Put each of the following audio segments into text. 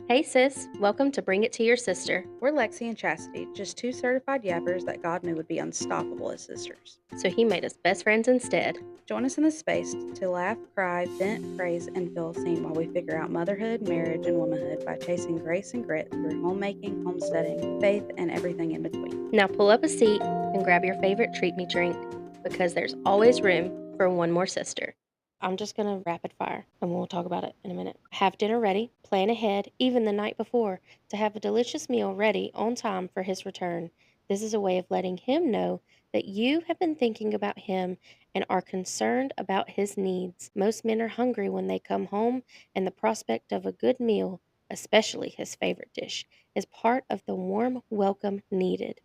Hey sis, welcome to Bring It to Your Sister. We're Lexi and Chastity, just two certified yappers that God knew would be unstoppable as sisters. So he made us best friends instead. Join us in this space to laugh, cry, vent, praise, and feel seen while we figure out motherhood, marriage, and womanhood by chasing grace and grit through homemaking, homesteading, faith, and everything in between. Now pull up a seat and grab your favorite treat me drink because there's always room for one more sister. I'm just going to rapid fire and we'll talk about it in a minute. Have dinner ready, plan ahead, even the night before, to have a delicious meal ready on time for his return. This is a way of letting him know that you have been thinking about him and are concerned about his needs. Most men are hungry when they come home, and the prospect of a good meal, especially his favorite dish, is part of the warm welcome needed.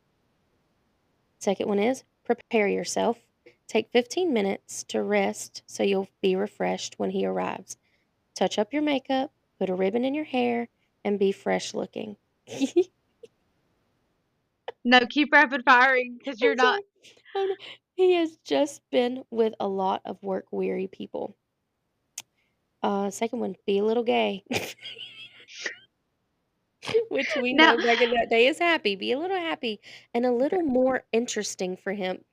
Second one is prepare yourself. Take 15 minutes to rest so you'll be refreshed when he arrives. Touch up your makeup, put a ribbon in your hair, and be fresh looking. No, keep rapid firing because you're I'm not. sorry. Oh, no. He has just been with a lot of work weary people. Second one, be a little gay. Which we Now, know back in that day is happy. Be a little happy and a little more interesting for him.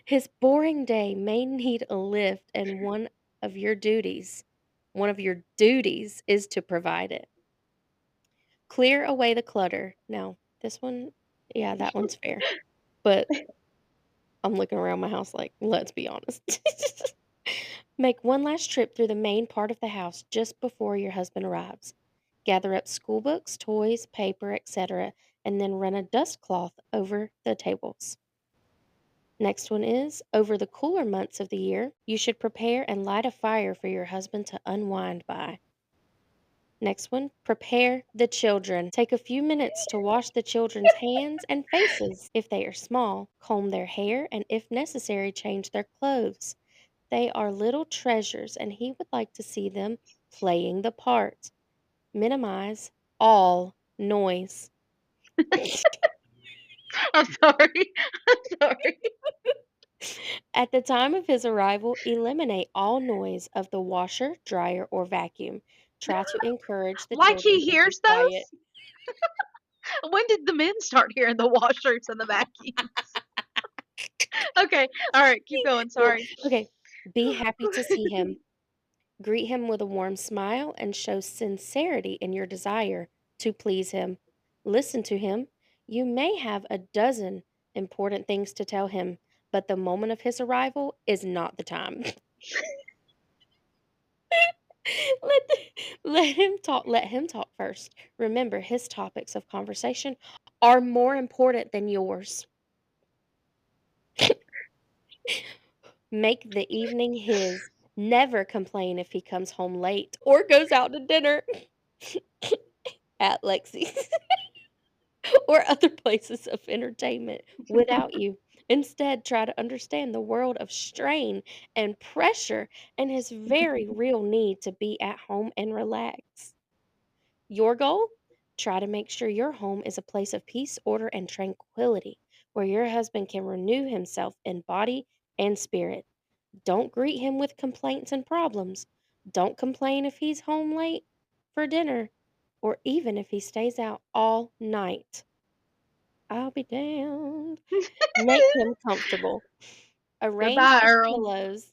His boring day may need a lift, and one of your duties is to provide it. Clear away the clutter. Now, this one, yeah, that one's fair. But I'm looking around my house like, let's be honest. Make one last trip through the main part of the house just before your husband arrives. Gather up school books, toys, paper, etc., and then run a dust cloth over the tables. Next one is over the cooler months of the year, you should prepare and light a fire for your husband to unwind by. Next one, prepare the children. Take a few minutes to wash the children's hands and faces. If they are small, comb their hair and, if necessary, change their clothes. They are little treasures, and he would like to see them playing the part. Minimize all noise. I'm sorry. I'm sorry. At the time of his arrival, eliminate all noise of the washer, dryer, or vacuum. Try to encourage the Like children he to be hears quiet. those? When did the men start hearing the washers and the vacuums? Okay. All right. Keep going. Sorry. Okay, be happy to see him. Greet him with a warm smile and show sincerity in your desire to please him. Listen to him. You may have a dozen important things to tell him, but the moment of his arrival is not the time. let, let him talk first. Remember, his topics of conversation are more important than yours. Make the evening his. Never complain if he comes home late or goes out to dinner at Lexi's or other places of entertainment without you. Instead, try to understand the world of strain and pressure and his very real need to be at home and relax. Your goal? Try to make sure your home is a place of peace, order, and tranquility where your husband can renew himself in body and spirit. Don't greet him with complaints and problems. Don't complain if he's home late for dinner or even if he stays out all night. I'll be damned. Make him comfortable. Arrange Goodbye, his Earl. pillows.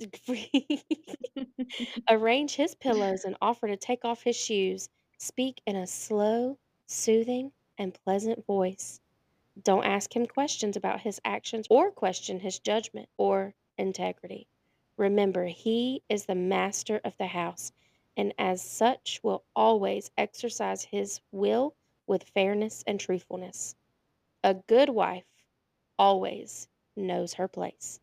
Arrange his pillows and offer to take off his shoes. Speak in a slow, soothing, and pleasant voice. Don't ask him questions about his actions or question his judgment or integrity. Remember, he is the master of the house, and as such will always exercise his will with fairness and truthfulness. A good wife always knows her place.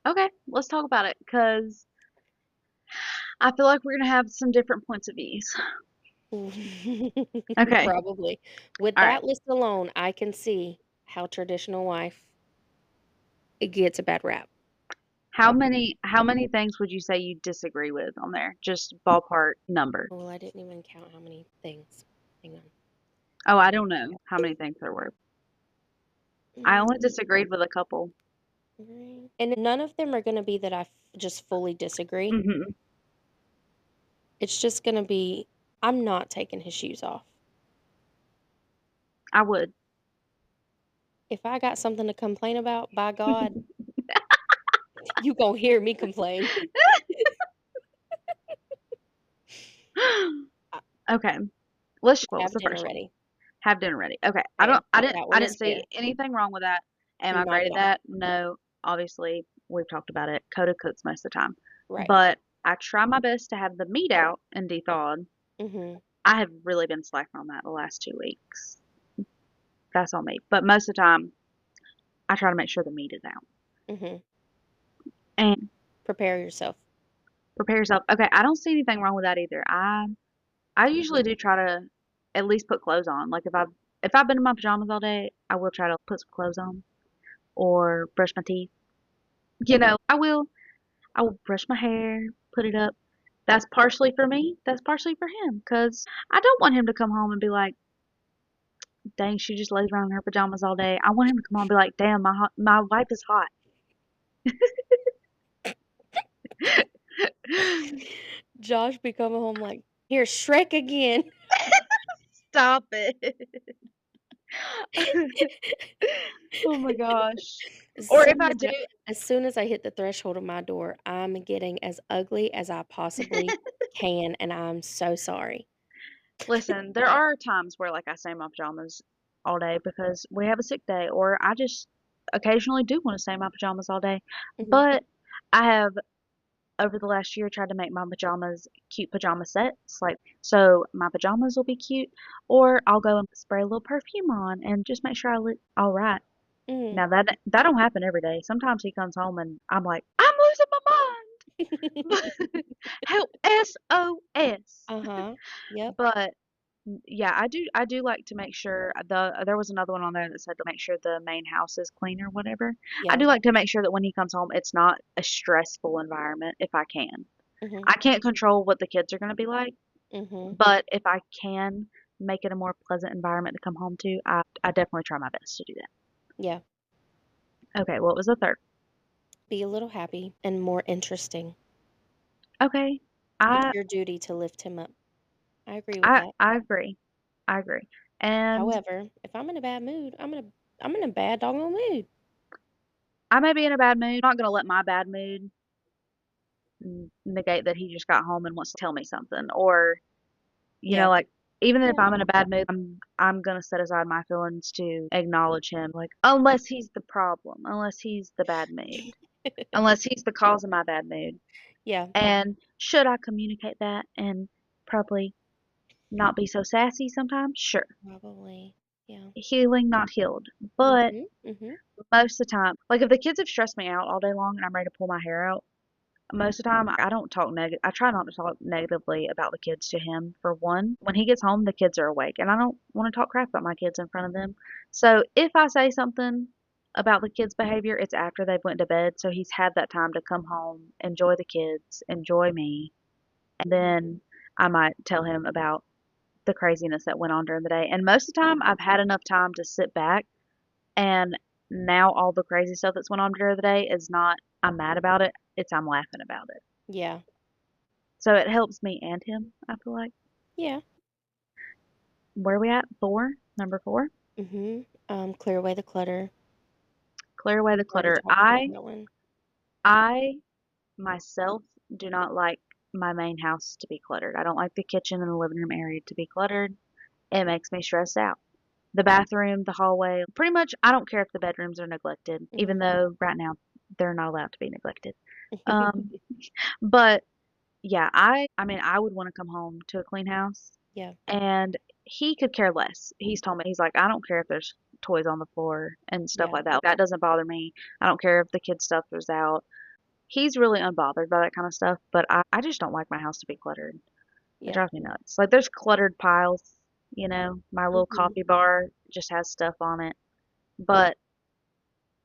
Okay. Let's talk about it because I feel like we're going to have some different points of views. Okay. Probably. With All right. that list alone, I can see how traditional wife it gets a bad rap. How many things would you say you disagree with on there? Just ballpark number. Well, I didn't even count how many things. Hang on. Oh, Let I me don't know how many things there were. I mm, only disagreed with a couple. and none of them are going to be that I just fully disagree. Hmm. It's just going to be I'm not taking his shoes off. I would. If I got something to complain about, by God, you gonna hear me complain. I Okay. Let's what was have the dinner first one? ready. Have dinner ready. Okay. Fair. That I one didn't is see fair. anything wrong with that. Am I Not great at at all. that? No. Obviously, we've talked about it. Coda cooks most of the time. Right. But I try my best to have the meat out and thawed. Mhm. I have really been slacking on that the last 2 weeks. That's on me. But most of the time, I try to make sure the meat is out. Mhm. And Prepare yourself. prepare yourself. Okay, I don't see anything wrong with that either. I usually do try to at least put clothes on. Like if I've been in my pajamas all day, I will try to put some clothes on or brush my teeth. I will brush my hair, put it up. That's partially for me. That's partially for him because I don't want him to come home and be like, "Dang, she just lays around in her pajamas all day." I want him to come home and be like, "Damn, my wife is hot." Josh be coming home like, "Here, Shrek again." Stop it. Oh my gosh. As Or if soon I as do, as soon as I hit the threshold of my door, I'm getting as ugly as I possibly can, and I'm so sorry. listen, there are times where like I stay in my pajamas all day because we have a sick day, or I just occasionally do want to stay in my pajamas all day. Mhm. But I have over the last year tried to make my pajamas cute pajama sets. Like, so my pajamas will be cute, or I'll go and spray a little perfume on and just make sure I look all right. Mm. Now that don't happen every day. Sometimes he comes home and I'm like, I'm losing my mind. Help, SOS. Uh-huh. Yep. But yeah, I do like to make sure there was another one on there that said to make sure the main house is clean or whatever. I Yeah. do like to make sure that when he comes home, it's not a stressful environment if I can. Mhm. I can't control what the kids are going to be like, Mhm. but if I can make it a more pleasant environment to come home to, I definitely try my best to do Yeah. that. Okay, what was the third? Be a little happy and more interesting. Okay, It's I your duty to lift him up. I agree with that. I agree. I agree. And However, if I'm in a bad mood, I'm in a bad doggone mood. I may be in a bad mood. I'm not going to let my bad mood negate that he just got home and wants to tell me something, or Yeah. like even if Yeah. I'm in a bad mood, I'm gonna set aside my feelings to acknowledge him, like unless he's the problem, unless he's the bad mood, unless he's the cause of my bad mood. Yeah. And should I communicate that and probably not be so sassy sometimes? Sure. Probably. Yeah. Healing, not healed. But Mhm. Mhm. most of the time, like if the kids have stressed me out all day long and I'm ready to pull my hair out, most of the time, I don't talk negative. I try not to talk negatively about the kids to him. For one, when he gets home, the kids are awake, and I don't want to talk crap about my kids in front of them. So if I say something about the kids' behavior, it's after they've went to bed, so he's had that time to come home, enjoy the kids, enjoy me, and then I might tell him about the craziness that went on during the day. And most of the time, I've had enough time to sit back, and now all the crazy stuff that's went on during the day is not I'm mad about it. It's I'm laughing about it. Yeah. So it helps me and him, I feel like. Yeah. Where are we at? Four? Number four? Mhm. Clear away the clutter. Clear away the We've already clutter. talked about that one. I myself do not like my main house to be cluttered. I don't like the kitchen and the living room area to be cluttered. It makes me stressed out. The bathroom, the hallway, pretty much I don't care if the bedrooms are neglected, even Mhm. though right now they're not allowed to be neglected. Um, but yeah, I mean I would want to come home to a clean house. Yeah. And he could care less. He's told me, he's like, I don't care if there's toys on the floor and stuff Yeah. like that. That doesn't bother me. I don't care if the kids' stuff is out. He's really unbothered by that kind of stuff, but I just don't like my house to be cluttered. It Yeah. drives me nuts. Like, there's cluttered piles, my little Mhm. coffee bar just has stuff on it. But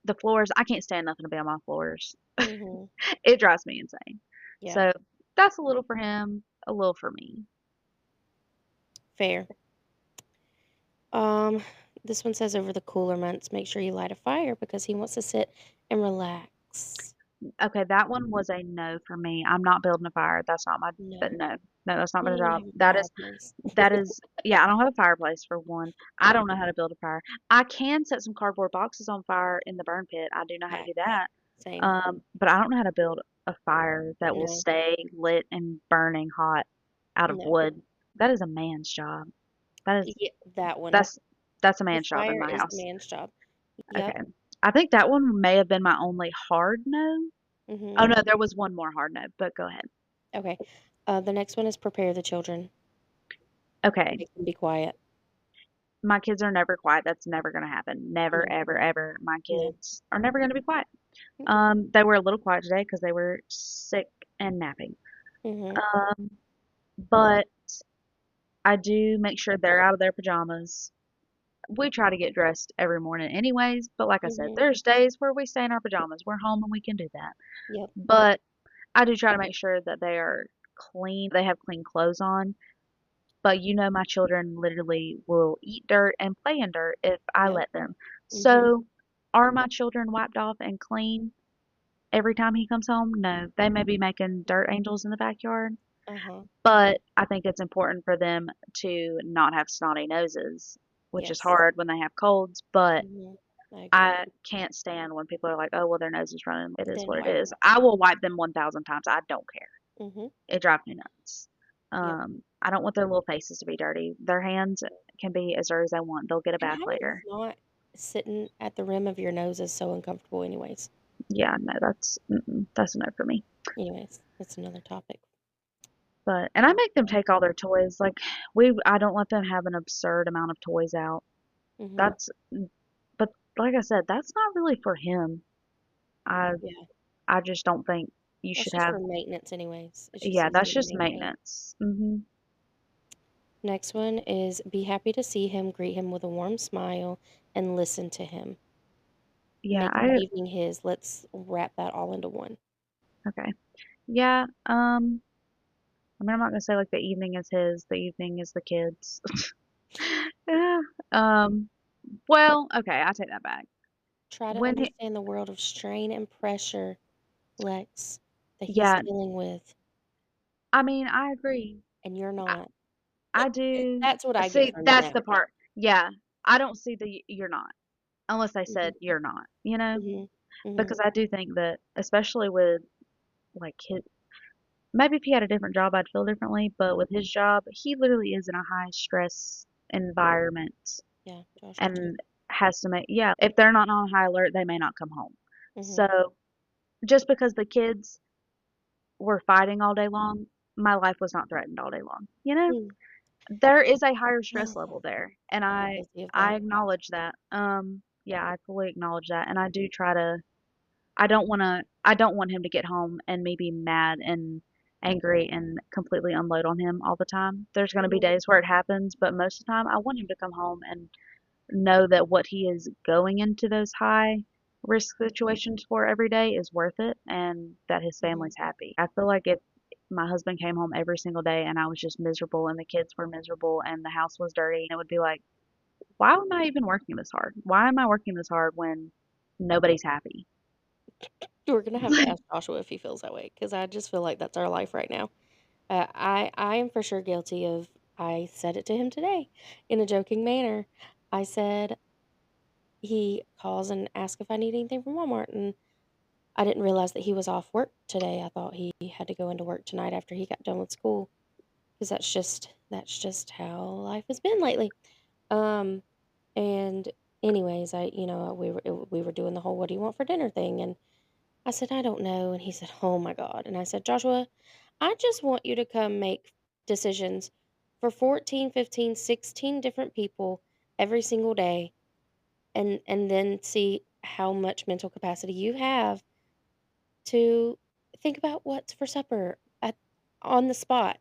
the floors, I can't stand nothing to be on my floors. Mhm. It drives me insane. Yeah. So that's a little for him, a little for me. Fair. Um, this one says over the cooler months, make sure you light a fire because he wants to sit and relax. Okay, that one was a no for me. I'm not building a fire. That's not my, but No. no. No, that's not You been a don't even job. have a That is fireplace. that is yeah, I don't have a fireplace for one. I don't know how to build a fire. I can set some cardboard boxes on fire in the burn pit. I do know how to do Facts. that. Same. But I don't know how to build a fire that will No. stay lit and burning hot out of No. wood. That is a man's job. That is Yeah, that one. that's that's a The man's job in fire my is the house. man's job. Okay. Yep. I think that one may have been my only hard no. Oh Mhm. no, there was one more hard no, but go ahead. Okay. The next one is prepare the children. Okay. Make them be quiet. My kids are never quiet. That's never going to happen. Never, No. ever, ever. My No. kids are never going to be quiet. Mm-mm. They were a little quiet today because they were sick and napping. Mhm. Um, but I do make sure they're out of their pajamas. We try to get dressed every morning anyways, but like I said, Mhm. there's days where we stay in our pajamas. We're home and we can do that. Yep. But I do try to make sure that they are clean. They have clean clothes on. But you know, my children literally will eat dirt and play in dirt if I Yep. let them. Mhm. So, are my children wiped off and clean every time he comes home? No. They may be making dirt angels in the backyard, Uh-huh. but I think it's important for them to not have snotty noses, which is Yes. hard when they have colds, but Mhm. I agree. I can't stand when people are like, oh, well, their nose is running. It is Then what it wipe is. it off. I will wipe them 1,000 times. I don't care. Mhm. It drives me nuts. Yep. I don't want their little faces to be dirty. Their hands can be as dirty as they want. They'll get a And bath having later. snot sitting at the rim of your nose is so uncomfortable anyways. Yeah, no, that's a no for me. Anyways, that's another topic. And I make them take all their toys. Like I don't let them have an absurd amount of toys out. Mhm. That's, but like I said, that's not really for him. I Yeah. I just don't think you That's should just have. for maintenance anyways. It's just Yeah, that's easier to just maintain. maintenance. Hmm. Next one is be happy to see him, greet him with a warm smile, and listen to him. Yeah, Make the I evening his. Let's wrap that all into one. okay. Yeah. I mean, I'm not gonna say like the evening is his. The evening is the kids. Yeah. Um. Well, okay, I take that back. Try to When he, understand the world of strain and pressure, Lex, that he's yeah, dealing with, I mean, I agree. and you're I, not. I do. That's what I get See, from it that's now. the part. Yeah, I don't see the you're not unless they said Mhm. you're not. You know, Mhm. Mhm. because I do think that, especially with like his, maybe if he had a different job, I'd feel differently. But with his job, he literally is in a high stress environment Yeah, Josh is too. and has to make, yeah, if they're not on high alert, they may not come home. Mhm. So just because the kids were fighting all day long, my life was not threatened all day long. You know, Mm. there is a higher stress level there, and I'm guilty of I that. acknowledge that. Yeah, I fully acknowledge that, and I do try to. I don't want him to get home and me be mad and angry and completely unload on him all the time. There's going to be Mhm. days where it happens, but most of the time I want him to come home and know that what he is going into those high risk situations for every day is worth it and that his Mhm. family's happy. I feel like if my husband came home every single day and I was just miserable and the kids were miserable and the house was dirty, it would be like, why am I even working this hard? Why am I working this hard when nobody's happy? We're gonna have to ask Joshua if he feels that way, because I just feel like that's our life right now. I am for sure guilty of. I said it to him today in a joking manner. I said he calls and asks if I need anything from Walmart, and I didn't realize that he was off work today. I thought he had to go into work tonight after he got done with school, because that's just how life has been lately. Um, and anyways, we were doing the whole "what do you want for dinner" thing, and I said, "I don't know." And he said, "Oh my God." And I said, "Joshua, I just want you to come make decisions for 14, 15, 16 different people every single day, and then see how much mental capacity you have to think about what's for supper on the spot.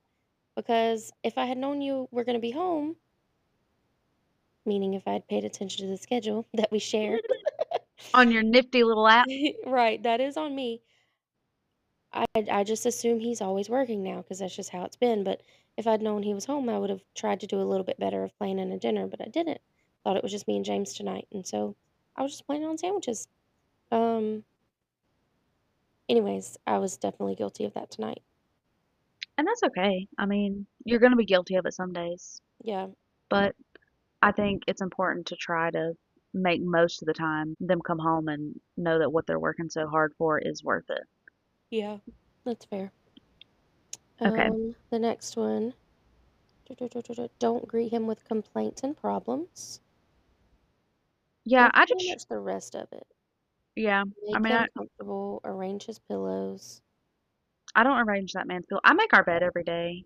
Because if I had known you were going to be home, meaning if I had paid attention to the schedule that we share, On your nifty little app. right, that is on me. I just assume he's always working now because that's just how it's been, but if I'd known he was home, I would have tried to do a little bit better of planning a dinner, but I didn't. Thought it was just me and James tonight, and so I was just planning on sandwiches. Um, anyways, I was definitely guilty of that tonight. And that's okay. I mean, you're going to be guilty of it some days, Yeah. but I think it's important to try to make most of the time them come home and know that what they're working so hard for is worth it. Yeah. That's fair. Okay. The next one. Don't greet him with complaints and problems. Yeah, That's I pretty just, much the rest of it. yeah. I Make mean, him comfortable, arrange his pillows. I don't arrange that man's pillow. I make our bed every day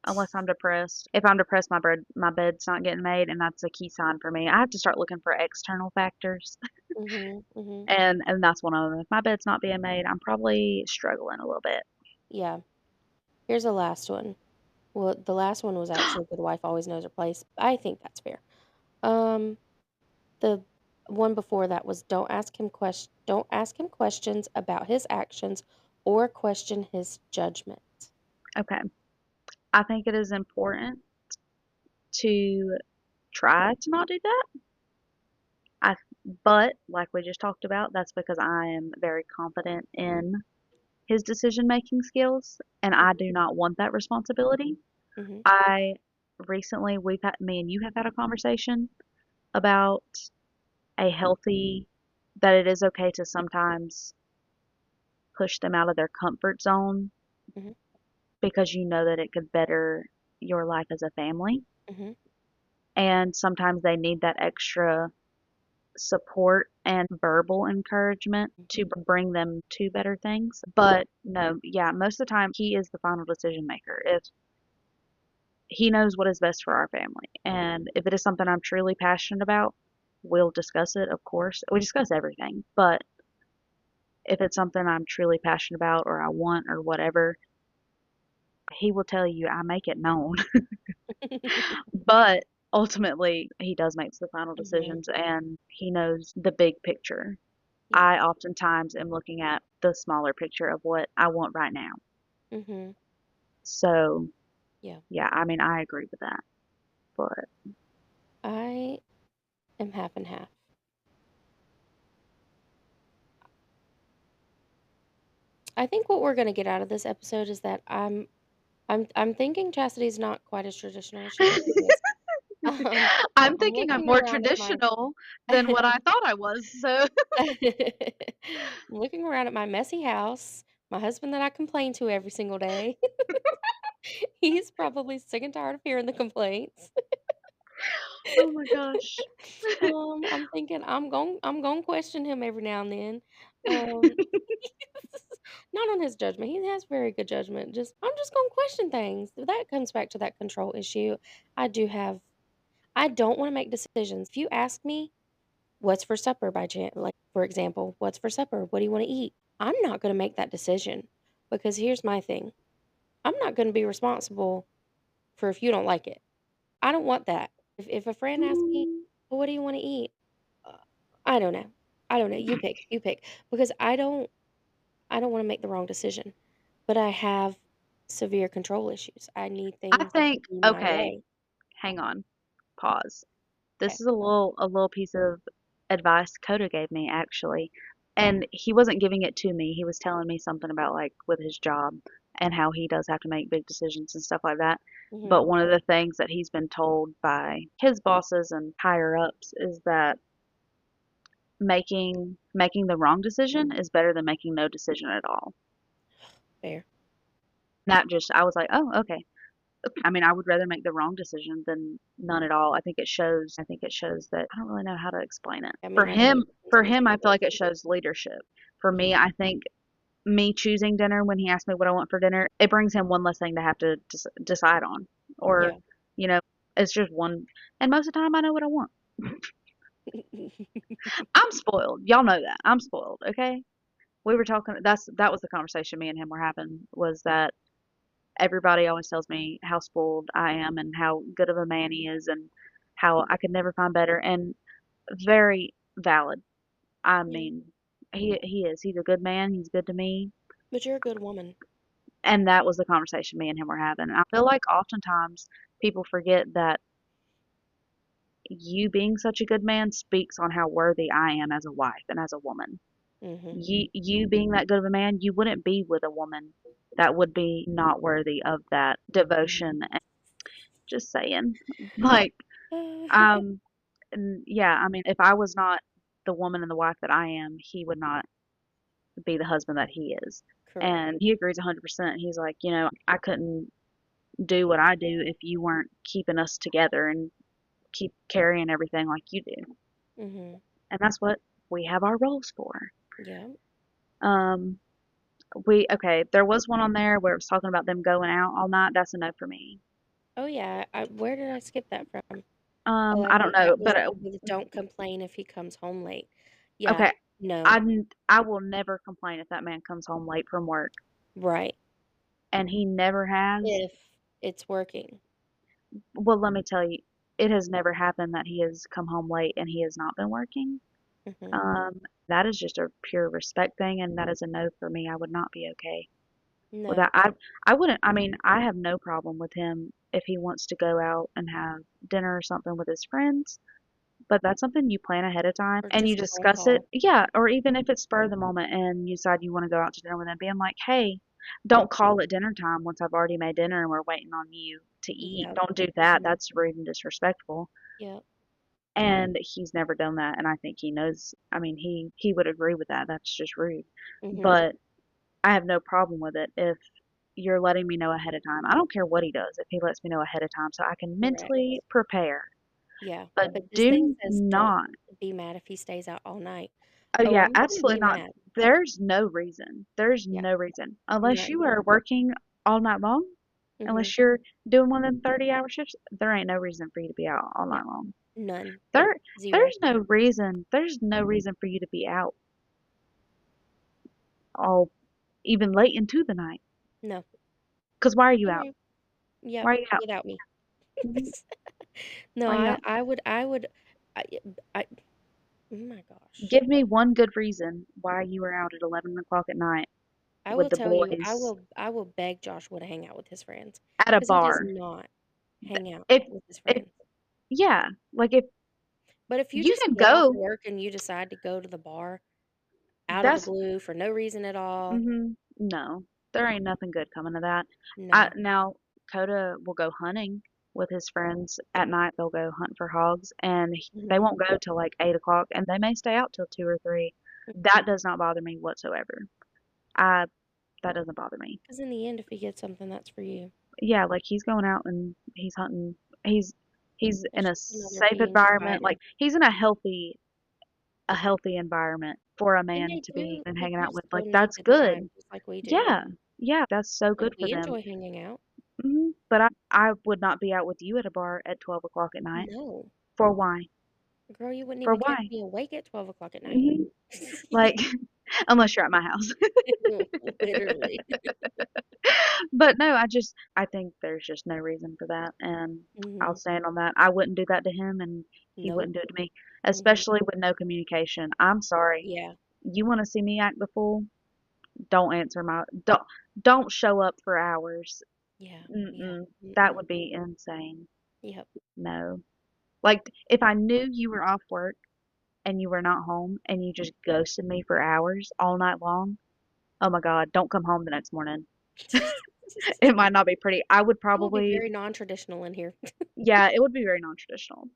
unless I'm depressed. If I'm depressed, my bed's not getting made, and that's a key sign for me. I have to start looking for external factors, Mhm. Mhm. and that's one of them. If my bed's not being made, I'm probably struggling a little bit. Yeah. Here's the last one. Well, the last one was actually the wife always knows her place. I think that's fair. Um, the one before that was don't ask him questions about his actions or question his judgment. Okay. I think it is important to try to not do that. I, but like we just talked about, that's because I am very confident in his decision making skills, and I Mhm. do not want that responsibility. Mhm. I recently, me and you have had a conversation about a healthy, that it is okay to sometimes push them out of their comfort zone Mhm. because you know that it could better your life as a family. Mhm. And sometimes they need that extra support and verbal encouragement to Mhm. bring them to better things. But no, yeah, most of the time he is the final decision maker. If he knows what is best for our family, and if it is something I'm truly passionate about, we'll discuss it, of course. We discuss everything, but if it's something I'm truly passionate about or I want or whatever, he will tell you, I make it known. But ultimately, he does make the final Mhm. decisions and he knows the big picture. Yeah. I oftentimes am looking at the smaller picture of what I want right now. Mhm. So, Yeah. yeah, I mean, I agree with that. But I am half and half. I think what we're gonna get out of this episode is that I'm thinking Chastity's not quite as traditional as she thinks she is. Um, I'm I'm thinking I'm looking more around at my traditional than what I thought I was. So, I'm looking around at my messy house, my husband that I complain to every single day. He's probably sick and tired of hearing the complaints. oh my gosh. I'm thinking I'm gon' question him every now and then. Um, not on his judgment. He has very good judgment. Just I'm just gonna question things. That comes back to that control issue. I do have I don't want to make decisions. If you ask me what's for supper by chance, like for example, what's for supper? What do you want to eat? I'm not going to make that decision because here's my thing. I'm not going to be responsible for if you don't like it. I don't want that. If a friend asks me, Mm, well, "What do you want to eat?" Uh, I don't know. I don't know. You pick. You pick because I don't want to make the wrong decision. But I have severe control issues. I need I things to think, be my okay, way. hang on, pause. Okay. This is a little piece of advice Coda gave me actually. And he wasn't giving it to me. He was telling me something about like with his job and how he does have to make big decisions and stuff like that. Mhm. But one of the things that he's been told by his bosses and higher ups is that making the wrong decision is better than making no decision at all. Fair. That just I was like, "Oh, okay." I mean, I would rather make the wrong decision than none at all. I think it shows that I don't really know how to explain it. I For mean, I think it him, depends for on the him, I feel like it situation. shows leadership. For me, I think me choosing dinner when he asks me what I want for dinner, it brings him one less thing to have to decide on. Or, Yeah. you know, it's just one. And most of the time, I know what I want. I'm spoiled. Y'all know that. I'm spoiled. Okay. We were talking. That was the conversation me and him were having. Was that everybody always tells me how spoiled I am and how good of a man he is and how I could never find better, and very valid. I Yeah. mean, he is. He's a good man. He's good to me. But you're a good woman. And that was the conversation me and him were having. I feel like oftentimes people forget that you being such a good man speaks on how worthy I am as a wife and as a woman. Mhm. You being that good of a man, you wouldn't be with a woman that would be not worthy of that Mhm. devotion. And just saying, like, um, and yeah, I mean, if I was not the woman and the wife that I am, he would not be the husband that he is. Correct. And he agrees 100%. He's like, I couldn't do what I do if you weren't keeping us together and keep carrying everything like you do. Mhm. And that's what we have our roles for. Yep. Um, okay, there was one on there where it was talking about them going out all night. That's a no for me. Oh, yeah, where did I skip that from? Oh, I I don't think know, that was but with don't complain if he comes home late. Yeah, okay, no. I will never complain if that man comes home late from work, Right. and he never has. If it's working. Well, let me tell you, it has never happened that he has come home late and he has not been working. Mhm. That is just a pure respect thing, and that is a no for me. I would not be okay with that. No. I wouldn't. I mean, I have no problem with him if he wants to go out and have dinner or something with his friends. But that's something you plan ahead of time Or and you just a phone discuss it. call. Yeah, or even if it's spur of the moment and you decide you want to go out to dinner with them, being like, hey, don't call at dinner time once I've already made dinner and we're waiting on you to eat. Yep. Don't do that. Mhm. That's rude and disrespectful. Yep. And he's never done that, and I think he knows. I mean, he would agree with that. That's just rude. Mhm. But I have no problem with it if you're letting me know ahead of time. I don't care what he does if he lets me know ahead of time so I can Correct. mentally prepare. Yeah. But But this thing do says don't not. be mad if he stays out all night. Oh, Oh, yeah, I'm gonna absolutely be not. mad. There's no reason. There's Yeah. no reason. Unless None. you are working all night long, Mhm. unless you're doing one of them 30-hour shifts, there ain't no reason for you to be out all Yeah. night long. None. There, 0. there's no reason for you to be out all even late into the night. No. 'Cause why are you out? Okay. Yep. Why are you out? Without me. Mhm. No, Why are you out? I would I I oh my gosh. Give me one good reason why you were out at 11 o'clock at night I with will the tell you, boys I will beg Joshua to hang out with his friends at a because he does bar. not hang out If with his if friends. yeah, like, if But if you you just can get off go, work and you decide to go to the bar out of the that's blue for no reason at all, no, there ain't nothing good coming of that. no. Now Coda will go hunting with his friends at night. They'll go hunt for hogs, and they Mhm. won't go till like 8 o'clock, and they may stay out till 2 or 3. That does not bother me whatsoever. I That doesn't bother me. Because in the end, if he gets something, that's for you. Yeah, like he's going out and he's hunting. He's he's in That's a just another safe being environment. Like provided. he's in a healthy environment for a man to be and They hanging do out with. still Like need that's the good. time just like we do. Yeah, yeah, that's so And good for we them. enjoy hanging out. But I would not be out with you at a bar at 12 o'clock at night. No. For why? Girl, you wouldn't For even catch why? me awake at 12 o'clock at night. hmm Like, unless you're at my house. Literally. But no, I think there's just no reason for that, and I'll Mhm. stand on that. I wouldn't do that to him, and he Nope. wouldn't do it to me, Mhm. especially with no communication. I'm sorry. Yeah. You want to see me act the fool? Don't answer my don't show up for hours. Yeah. Yeah. Mm-mm. That Mm-mm. would be insane. Yep. No. Like if I knew you were off work and you were not home and you just ghosted me for hours all night long, oh my God, don't come home the next morning. It might not be pretty. I would I will be probably, very non-traditional in here. yeah, it would be very non-traditional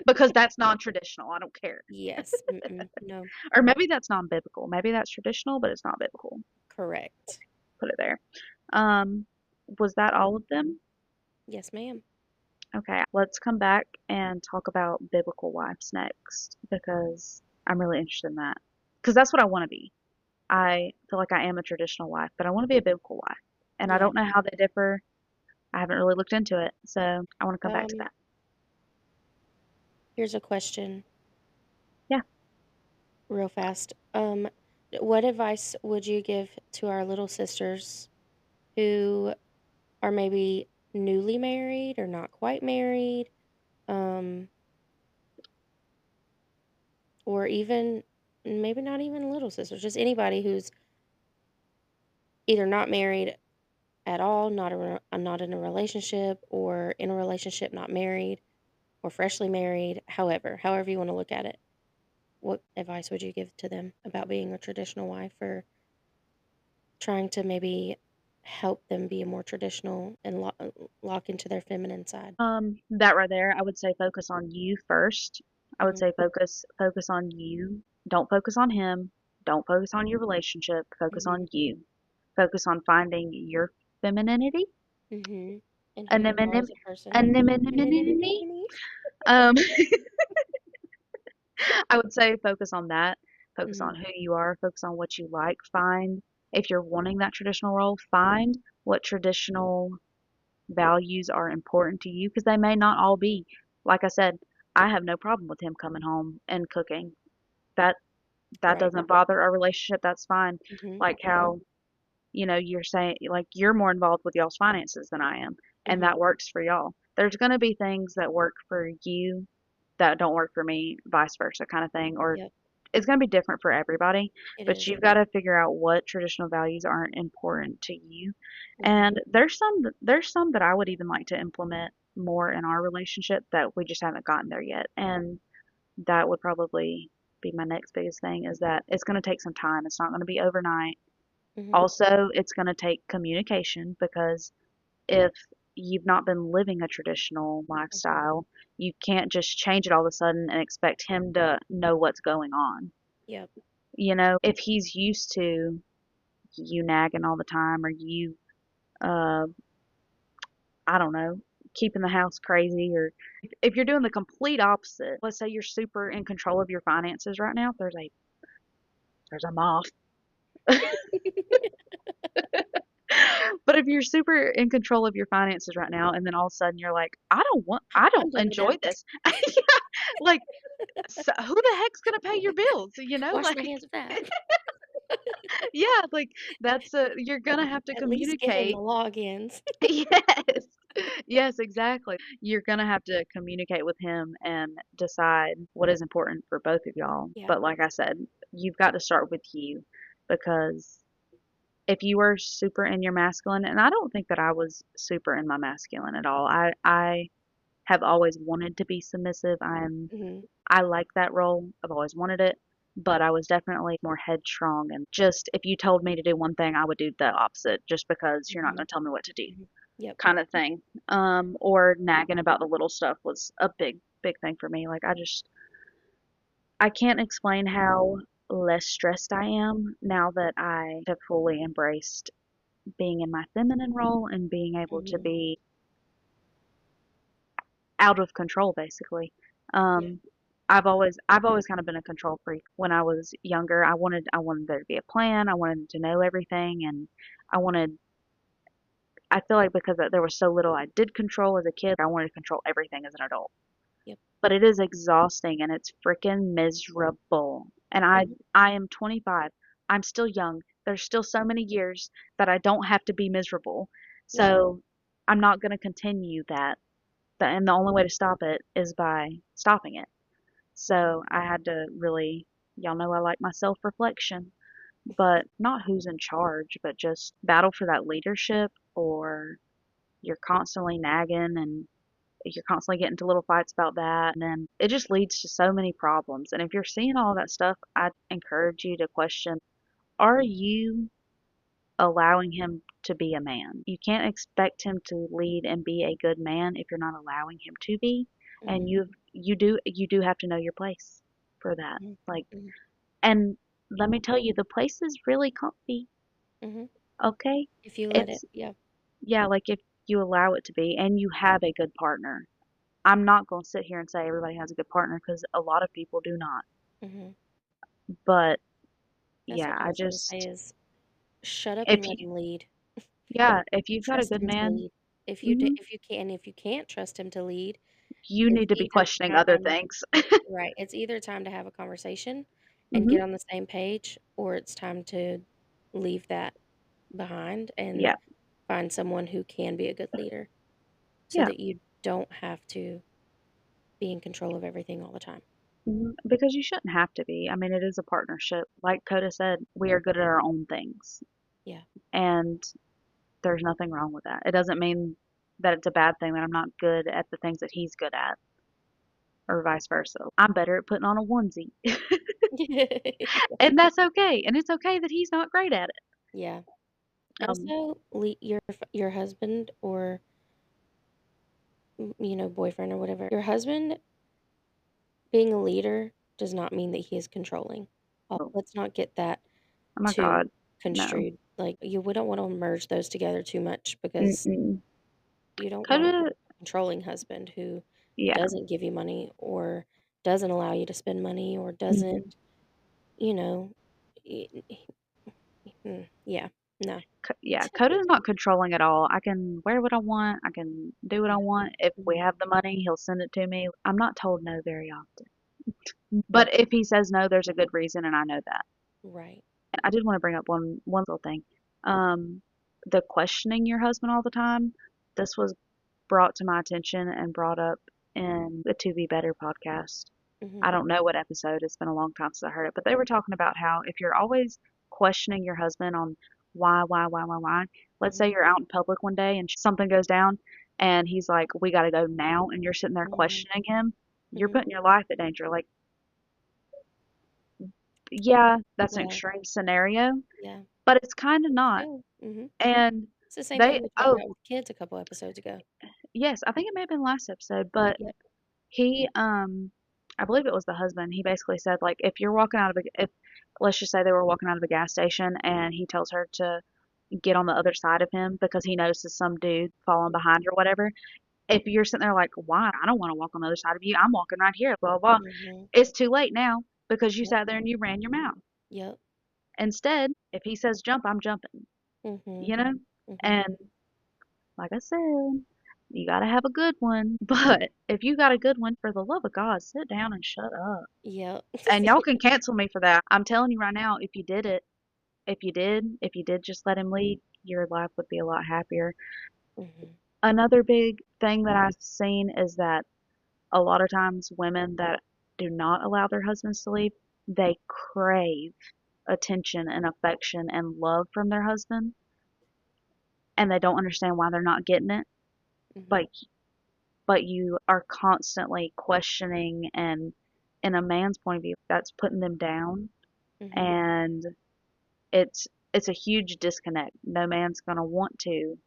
because that's non-traditional. I don't care. Yes. Mm-mm. No. Or maybe that's non-biblical. Maybe that's traditional, but it's not biblical. Correct. Put it there. Um, was that all of them? Yes, ma'am. Okay, let's come back and talk about biblical wives next because I'm really interested in that. Because that's what I want to be. I feel like I am a traditional wife, but I want to be a biblical wife. And I Yeah. don't know how they differ. I haven't really looked into it, so I want to come back to Um, that. Here's a question Yeah. real fast. What advice would you give to our little sisters who are maybe newly married or not quite married? Um, or even maybe not even little sisters, just anybody who's either not married at all, not in a relationship, or in a relationship, not married, or freshly married, however you want to look at it. what advice would you give to them about being a traditional wife, or trying to maybe help them be a more traditional and lock into their feminine side? That right there, I would say focus on you first. I would Mhm, say focus on you. Don't focus on him. Don't focus on your relationship. Focus mhm, on you. Focus on finding your femininity. mhm, and who you are Anemone as a person. anemone. Um, I would say focus on that. Focus on Mhm, who you are. Focus on what you like. Find, if you're wanting that traditional role, find what traditional values are important to you because they may not all be. Like I said, I have no problem with him coming home and cooking. That that right. doesn't bother our relationship. That's fine. Mhm, Like how, you're saying like you're more involved with y'all's finances than I am, and mhm, that works for y'all. There's going to be things that work for you that don't work for me, vice versa kind of thing, or yep, it's going to be different for everybody, it but is. you've got to figure out what traditional values aren't important to you. Mhm, And there's some that I would even like to implement more in our relationship that we just haven't gotten there yet. And that would probably be my next biggest thing is that it's going to take some time. It's not going to be overnight. mhm, Also, it's going to take communication because if you've not been living a traditional mhm, lifestyle, you can't just change it all of a sudden and expect him to know what's going on. yep, If he's used to you nagging all the time or you, uh, I don't know, keeping the house crazy, or if you're doing the complete opposite, let's say you're super in control of your finances right now, there's a moth. But if you're super in control of your finances right now, and then all of a sudden you're like, I I'm don't done with enjoy that. this. Yeah, like, so who the heck's gonna pay your bills? Wash my Like, hands of that. yeah, like you're gonna have to At least give them the communicate. logins. Yes. Yes, exactly. You're gonna have to communicate with him and decide what is important for both of y'all. Yeah, But like I said, you've got to start with you because if you were super in your masculine, and I don't think that I was super in my masculine at all. I have always wanted to be submissive. mhm, I like that role. I've always wanted it, but I was definitely more headstrong and just if you told me to do one thing, I would do the opposite just because you're not mhm, going to tell me what to do mhm. Yep, kind of thing. Or nagging about the little stuff was a big thing for me. Like I can't explain how less stressed I am now that I have fully embraced being in my feminine role and being able to mhm, be out of control basically. yeah, Um, I've always kind of been a control freak. When I was younger, I wanted there to be a plan. I wanted to know everything, and I wanted. I feel like because there was so little I did control as a kid, I wanted to control everything as an adult. yep, But it is exhausting and it's freaking miserable. And I mhm, I am 25. I'm still young. There's still so many years that I don't have to be miserable. yep, So I'm not going to continue that. And the only way to stop it is by stopping it. So I had to really, y'all know I like my self reflection, but not who's in charge, but just battle for that leadership, or you're constantly nagging and you're constantly getting into little fights about that. And then it just leads to so many problems. And if you're seeing all that stuff, I encourage you to question, are you allowing him to be a man? You can't expect him to lead and be a good man if you're not allowing him to be. And mhm, you do have to know your place for that. mhm, Like, mhm, and let me tell you, the place is really comfy, mhm. okay? If you let it, It's yeah, Yeah, like if you allow it to be and you have a good partner. I'm not going to sit here and say everybody has a good partner because a lot of people do not. mhm. But That's yeah, what I was gonna say is shut up if and let you, him lead. yeah, if you've got a Trust good him to man, lead. hmm If you can't trust him to lead, you it's need to be either questioning other time things. right, it's either time to have a conversation and Hmm. get on the same page, or it's time to leave that behind and Yeah, find someone who can be a good leader so yeah, that you don't have to be in control of everything all the time. because you shouldn't have to be. I mean, it is a partnership. Like Coda said, we are good at our own things, Yeah. and there's nothing wrong with that. It doesn't mean that it's a bad thing that I'm not good at the things that he's good at. or vice versa. I'm better at putting on a onesie. Yeah. And that's okay. And it's okay that he's not great at it. Yeah. Um, Also, your husband or boyfriend or whatever. Your husband being a leader does not mean that he is controlling. oh, Let's not get that oh my too God. No. construed. Like we don't want to merge those together too much because Mm-mm. you don't want a Coda, controlling husband who yeah. doesn't give you money or doesn't allow you to spend money or doesn't, Mhm. you know, yeah, no. Yeah, Coda is not controlling at all. I can wear what I want. I can do what I Yeah. want. If we Mhm. have the money, he'll send it to me. I'm not told no very often. Yeah. But if he says no, there's a good reason, and I know that. Right. I did want to bring up one little thing. Um, the questioning your husband all the time. This was brought to my attention and brought up in the To Be Better podcast. I Mhm. don't know what episode. It's been a long time since I heard it, but they were talking about how if you're always questioning your husband on why, let's say Mhm. you're out in public one day and something goes down and he's like, we got to go now, and you're sitting there Mhm. questioning him, you're Mhm. putting your life at danger. Like, yeah, that's an Yeah. extreme scenario, Yeah. but it's kind of not. Still. Mhm. And It's the same thing they, we talked oh, about with kids a couple episodes ago. yes, I think it may have been last episode, but Yep. he, I believe it was the husband. He basically said, like, if you're walking out of if let's just say they were walking out of a gas station and he tells her to get on the other side of him because he notices some dude falling behind or whatever. If you're sitting there like, why? I don't want to walk on the other side of you. I'm walking right here. Blah blah. Blah. Mhm. It's too late now because you Yep. sat there and you ran your mouth. Yep. Instead, if he says jump, I'm jumping. Mhm. You know, Mhm. and like I said, you gotta have a good one. But if you got a good one, for the love of God, sit down and shut up. Yep. And y'all can cancel me for that. I'm telling you right now, if you did it, if you did just let him lead, your life would be a lot happier. Mhm. Another big thing that I've seen is that a lot of times women that do not allow their husbands to leave, they crave attention and affection and love from their husband, and they don't understand why they're not getting it. Mhm. But you are constantly questioning, and in a man's point of view, that's putting them down, Mhm. and it's a huge disconnect. No man's going to want to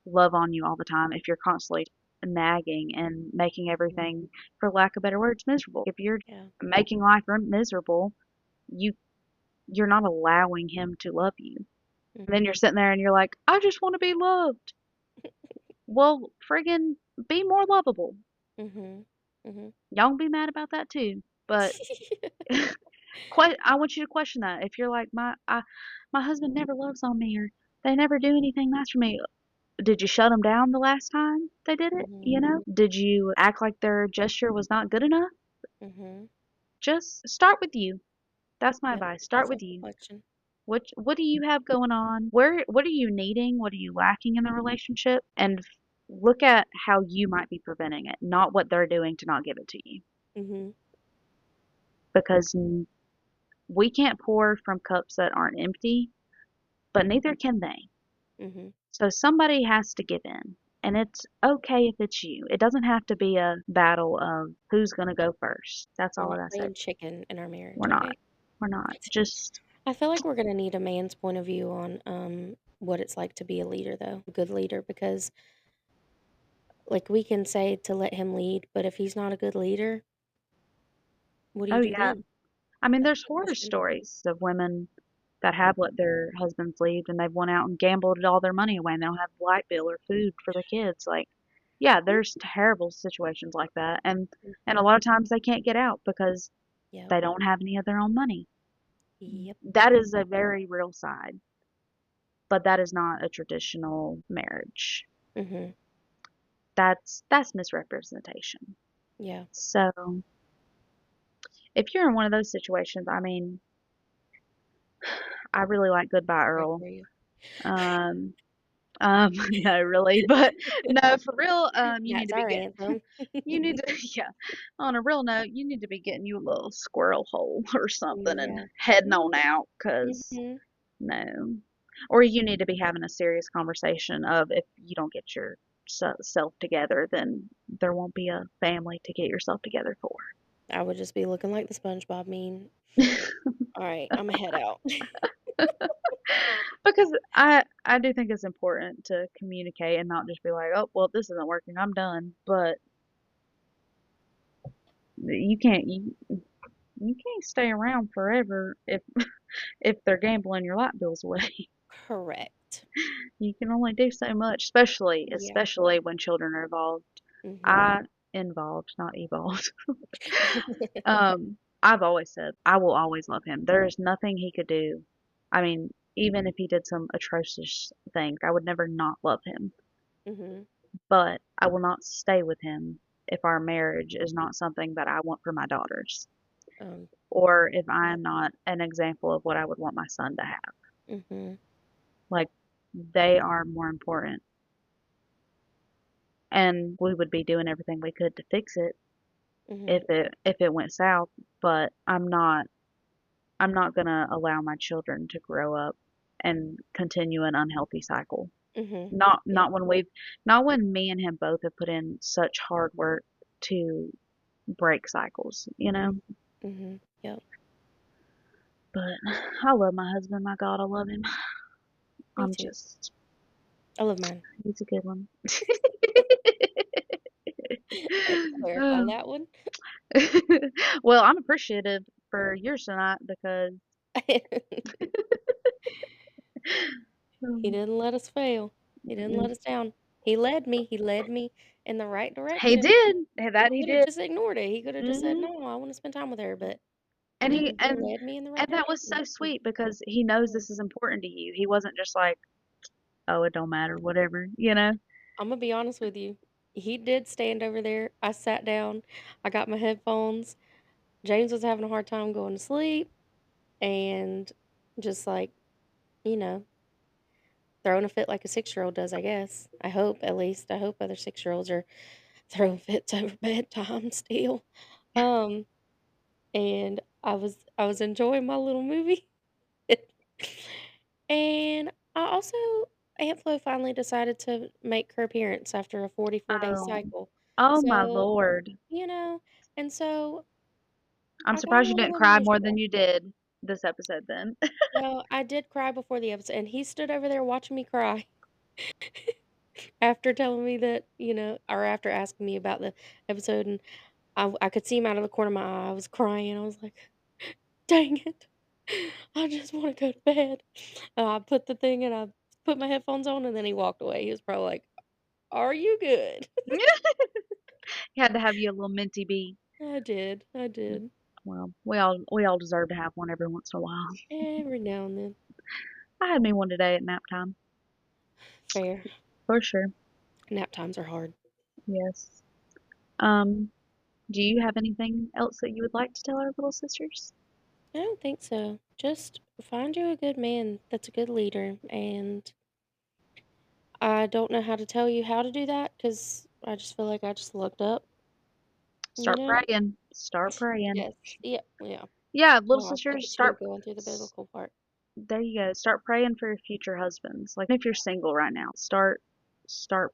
love on you all the time if you're constantly nagging and making Mhm. everything, for lack of better words, miserable. If you're Yeah. making life miserable, you you're not allowing him to love you. And then Mhm. you're sitting there and you're like, I just want to be loved. Well, friggin' be more lovable. Mhm. Mhm. Y'all can be mad about that too. But I want you to question that. If you're like my husband never loves on me, or they never do anything nice for me. Did you shut them down the last time they did it? Mhm. You know? Did you act like their gesture was not good enough? Mhm. Just start with you. That's my Yep. advice. Start with you. Self-reflection. What do you have going on? What are you needing? What are you lacking in the relationship? And look at how you might be preventing it, not what they're doing to not give it to you. Mhm. Because we can't pour from cups that aren't empty, but neither can they. Mhm. So somebody has to give in. And it's okay if it's you. It doesn't have to be a battle of who's going to go first. That's We're all not I say. playing chicken in our marriage, We're not. okay? We're not. Just, I feel like we're gonna need a man's point of view on what it's like to be a leader though, a good leader, because like we can say to let him lead, but if he's not a good leader, what do you oh, do yeah. then? I mean, That's there's the horror question. stories of women that have let their husbands leave and they've went out and gambled all their money away and they don't have light bill or food for their kids. Like, yeah, there's terrible situations like that. And a Mhm. lot of times they can't get out because Yep. they don't have any of their own money. Yep. That is a very real side, but that is not a traditional marriage. Mhm. That's misrepresentation. Yeah. So, if you're in one of those situations, I mean, I really like Goodbye Right Earl. for you. Um, no, really, but no, for real, you need That's to be our getting, anthem. you need to, yeah, on a real note, you need to be getting you a little squirrel hole or something and Yeah. heading on out, 'cause Mhm. no. Or you need to be having a serious conversation of if you don't get your yourself together, then there won't be a family to get yourself together for. I would just be looking like the SpongeBob meme. All right, I'ma head out. Because I do think it's important to communicate and not just be like, "Oh, well, this isn't working. I'm done." But you can't you can't stay around forever if they're gambling your light bills away. Correct. You can only do so much, especially Yeah. especially when children are involved. Mhm. I involved, not evolved. I've always said I will always love him. There is nothing he could do. I mean, even if he did some atrocious thing, I would never not love him. Mhm. But I will not stay with him if our marriage is not something that I want for my daughters, Um, or if I yeah. am not an example of what I would want my son to have. Mhm. Like, they are more important, and we would be doing everything we could to fix it Mhm. if it went south. But I'm not gonna allow my children to grow up and continue an unhealthy cycle. Mhm. Not Yep. not when we've not when me and him both have put in such hard work to break cycles, you know? Mhm. Yep. But I love my husband. My God, I love him. Me I'm too. just, I love mine. he's a good one. Had to clarify that one. Well, I'm appreciative for yours tonight because He didn't let us fail. He didn't let us down. He led me. He led me in the right he direction. did. He That he could have did. just ignored it. He could have just said, Hmm. "No, I want to spend time with her." But And he he led me in the right and that was direction. so sweet because he knows Yeah. this is important to you. He wasn't just like, "Oh, it don't matter, whatever," you know? I'm gonna be honest with you. He did stand over there. I sat down. I got my headphones. James was having a hard time going to sleep and just like, you know, throwing a fit like a 6-year-old does, I guess. I hope, at least. I hope other 6-year-olds are throwing fits over bedtime still. Um, and I was enjoying my little movie. And I also Aunt Flo finally decided to make her appearance after a 44-day Oh. cycle. Oh my So, Lord. you know, and so I'm I got a surprised you little didn't cry more than emotional. you did this episode then. Well, I did cry before the episode, and he stood over there watching me cry after telling me that, or after asking me about the episode, and I could see him out of the corner of my eye. I was crying. I was like, "Dang it. I just wanna go to bed." I put the thing and I put my headphones on, and then he walked away. He was probably like, "Are you good?" He had to have you a little minty bee. I did. I did. Well, we all deserve to have one every once in a while. Every now and then. I had me one today at nap time, Fair. for sure. Nap times are hard. Yes. Um, do you have anything else that you would like to tell our little sisters? I don't think so. Just find you a good man that's a good leader, and I don't know how to tell you how to do that because I just feel like I just looked up, you Start know? praying. Start praying. Yes. Yeah. Yeah. Yeah, little Well, look sisters, at you going through the biblical part. there you go. Start praying for your future husbands. Like if you're single right now, start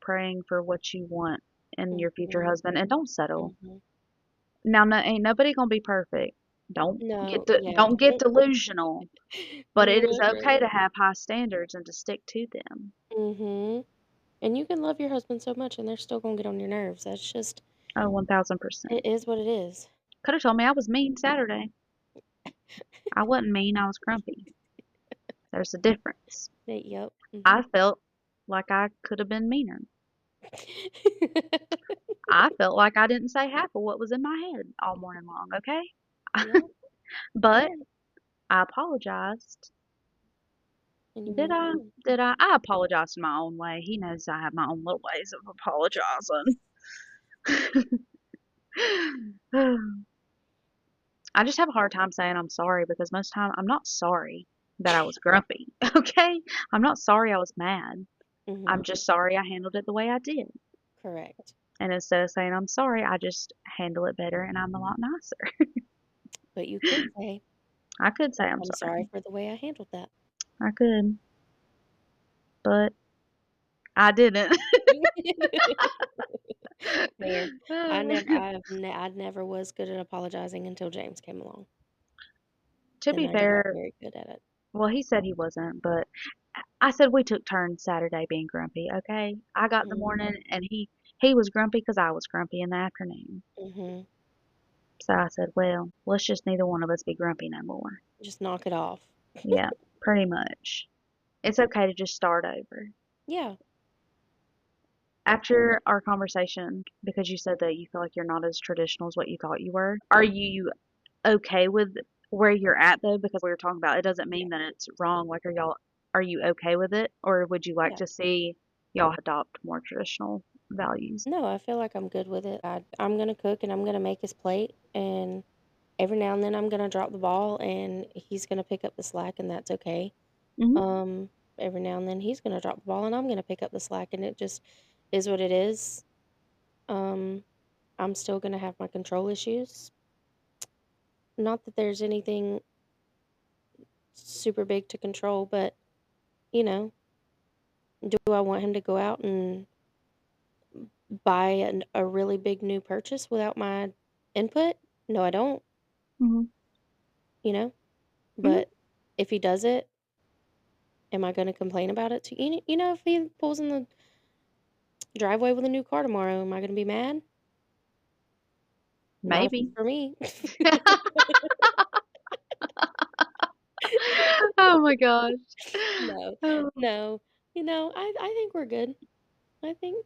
praying for what you want in your future Mhm. husband and don't settle. Mhm. Now, no, ain't nobody gonna be perfect. Don't No, get yeah. don't get delusional, but You it is look okay right. to have high standards and to stick to them. Mhm. And you can love your husband so much and they're still gonna get on your nerves. That's just Oh, 1000%. it is what it is. Could have told me I was mean Saturday. I wasn't mean, I was grumpy. There's a difference. Yep. Mhm. I felt like I could have been meaner. I felt like I didn't say half of what was in my head all morning long, okay? Yep. But Yeah. I apologized. And you Did moved I? on. Did I? I apologized in my own way. He knows I have my own little ways of apologizing. I just have a hard time saying I'm sorry because most of the time I'm not sorry that I was grumpy, okay? I'm not sorry I was mad. I'm Mhm. just sorry I handled it the way I did. Correct. And instead of saying I'm sorry, I just handle it better and I'm a lot nicer. But you could say, I could say I'm "I'm sorry sorry. for the way I handled that." I could. But I didn't. Fair. I never was good at apologizing until James came along. To Then be I got fair, very good at it. well, he said he wasn't, but I said we took turns Saturday being grumpy, okay? I got in the Mhm. morning and he was grumpy because I was grumpy in the afternoon. Mhm. So I said, well, let's just neither one of us be grumpy no more. Just knock it off. Yeah, pretty much. It's okay to just start over. Yeah. After our conversation, because you said that you feel like you're not as traditional as what you thought you were, are you okay with where you're at though? Because we were talking about it doesn't Yeah. mean that it's wrong. Like, are you okay with it, or would you like Yeah. to see y'all adopt more traditional values? No, I feel like I'm good with it. I'm gonna cook and I'm gonna make his plate, and every now and then I'm gonna drop the ball and he's gonna pick up the slack, and that's okay. Mhm. Um, every now and then he's gonna drop the ball and I'm gonna pick up the slack, and it just is what it is. Um, I'm still gonna have my control issues. Not that there's anything super big to control, but you know, do I want him to go out and buy a really big new purchase without my input? No, I don't, Mhm. you know? Mhm. But if he does it, am I going to complain about it to if he pulls in the driveway with a new car tomorrow, am I going to be mad? Not if it's Maybe. for me. Oh my gosh. No. Oh. No. I think we're good. I think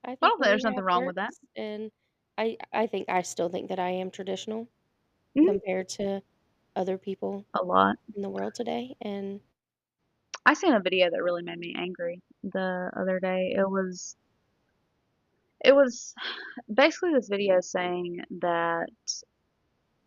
I I think don't think what there's we nothing have wrong with that. works, and I still think that I am traditional Mhm. compared to other people A lot. in the world today, and I seen a video that really made me angry the other day. It was basically this video saying that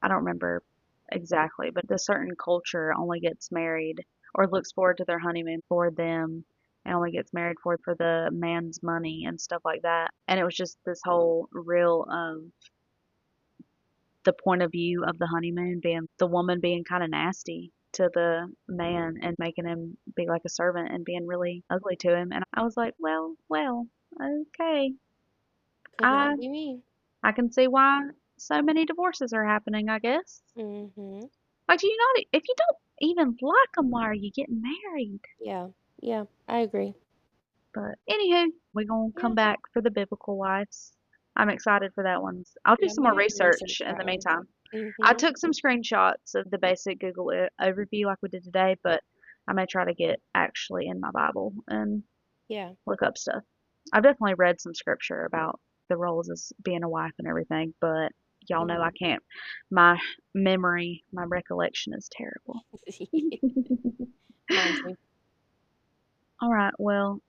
I don't remember exactly, but the certain culture only gets married or looks forward to their honeymoon for them and only gets married for the man's money and stuff like that. And it was just this whole reel of the point of view of the honeymoon being the woman being kind of nasty to the man and making him be like a servant and being really ugly to him. And I was like, well, okay. could I not be me. I can see why so many divorces are happening, I guess. Mhm. Like, do you not, if you don't even like them, why are you getting married? Yeah. Yeah, I agree. But anywho, we're gonna come Yeah. back for the biblical wives. I'm excited for that one. I'll do Yeah, I'm some more gonna have to research research in that the one. meantime. I Mhm. took some screenshots of the basic Google overview like we did today, but I may try to get actually in my Bible and Yeah. look up stuff. I've definitely read some scripture about the roles as being a wife and everything, but y'all know I Mhm. can't. My memory, my recollection is terrible. Mine too. All right, well,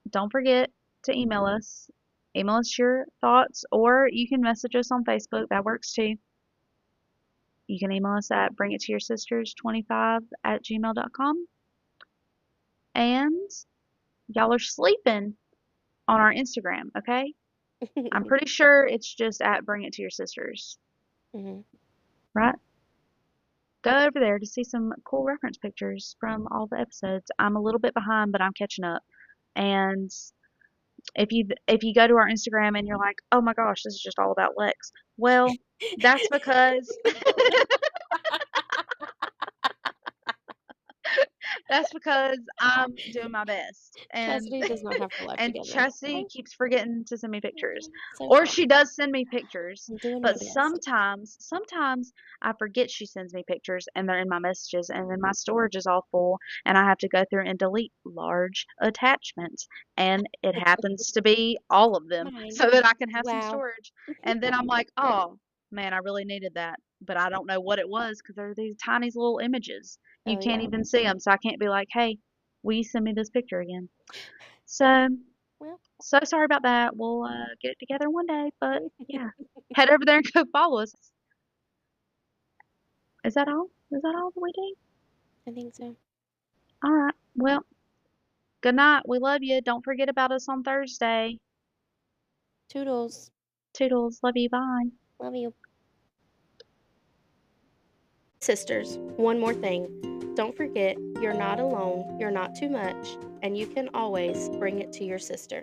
don't forget to email us. Email us your thoughts, or you can message us on Facebook. That works too. You can email us at bringittoyoursisters25@gmail.com. And y'all are sleeping on our Instagram, okay? I'm pretty sure it's just at Bring It To Your Sisters, Mhm. right? Go over there to see some cool reference pictures from all the episodes. I'm a little bit behind, but I'm catching up. And if you go to our Instagram and you're like, "Oh my gosh, this is just all about Lex." Well, that's because that's because I'm doing my best. And Cassidy does not have her life and together. Chastity Okay? keeps forgetting to send me pictures. Mhm. So Or sorry. she does send me pictures, I'm doing my but best. sometimes I forget she sends me pictures and they're in my messages and then my storage is all full and I have to go through and delete large attachments and it happens to be all of them Mine. so that I can have some Wow. storage. And then I'm like, "Oh, man, I really needed that." But I don't know what it was because they're these tiny little images. You Oh, can't yeah. even see them, so I can't be like, "Hey, will you send me this picture again?" So, Well, so sorry about that. We'll get it together one day, but yeah, head over there and go follow us. Is that all? Is that all that we do? I think so. All right. Well, good night. We love you. Don't forget about us on Thursday. Toodles. Toodles. Love you. Bye. Love you. Sisters, one more thing. Don't forget, you're not alone, you're not too much, and you can always bring it to your sister.